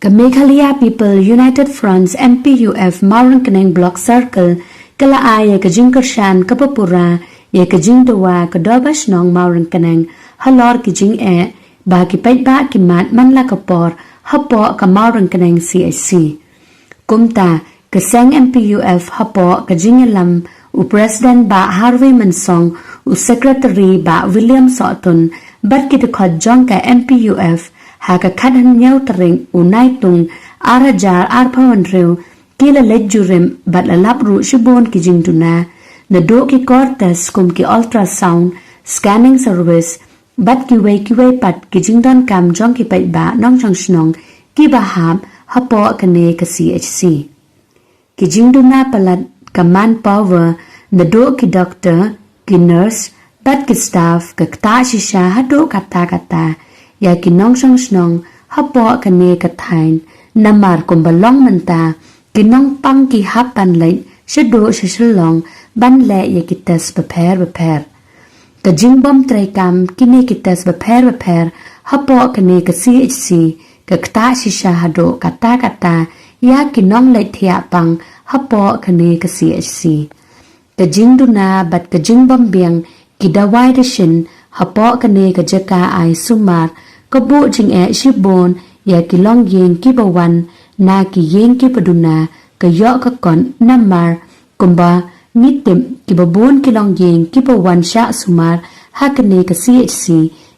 Meghalaya People United Front's MPUF Mawryngkneng Block Circle kala ay ka jingkyrshan ka papura ye ka jingdawa ka Dorbar Shnong Mawryngkneng halor ki jing ba ki pait ba ki mat man la ka por hapo ka Mawryngkneng C.H.C. Kumta ka sang MPUF hapo ka jingalam u President ba Harvey Mansong u Secretary ba William Sotton bat ki de khod jong ka MPUF ha ka khadan nyau tering u nai tung arajar arpawan reu kila lejurim bat la lapru shibon ki jingduna na do ki cortes kum ki ultrasound scanning service bat ki wei pat ki jingdon kam jong ki pai ba nong chang shnong ki ba hab hapo kane ka C.H.C. ki jingduna palat ka manpower na do ki doctor ki nurse bat ki staff ka ta shisha hado kata ya ki nong chang shnong hapo kane ka thain namar kum balong manta ki nong pang ki hapan lai shado shishlong ban le ya ki tes beper ka jingbom trai kam kini ki tes beper hapo kane ka C.H.C. ka ta shisha hado kata ya ki nong lai thia pang hapo kane ka C.H.C. ka jingduna bat ka jingbom biang ki dawai rishin hapo kane ka jaka ai sumar ka bu jing shibon ya ki long yeng ki bawan na ki yeng ki paduna ka yo ka kon namar kumba nitim ki babon ki long yeng ki bawan sha sumar hakane ka C.H.C.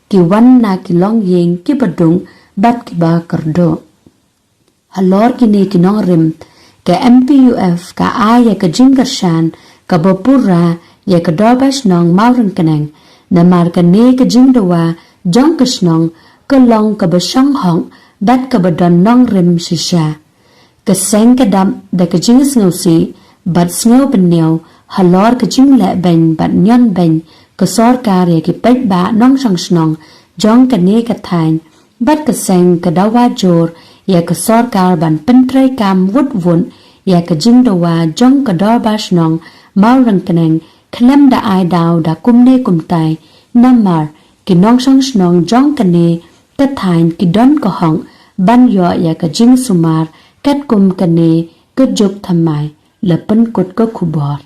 ki wan na ki long yeng ki padung bat ki ba kardo halor ki ne ki nong rim ka MPUF ka aya ka jingkyrshan ka bapura ya ka Dorbar Shnong Mawryngkneng namar ka ne ka jingdawa jong ka shnong ka long ka ba shang hong bat ka ba don nong rim shisha ka seng ka dam da ka jing sngaw si bat sngaw banyaw halor ka jing le ben bat nyon ben ka sarkar ya ki pait ba nong shang shnong jong ka ne ka thain bat ka seng ka dawa jor ya ka sarkar ban pentrai kam wut wun ya ka jing dawa jong ka Dorbar Shnong Mawryngkneng khlem da ai daw da kumne kumtai namar ki nong shang shnong jong ka ne ka thain ki don ka hong ban yo ya ka jing sumar kat kum ka ne ka juk thamai lapan kot ka khubor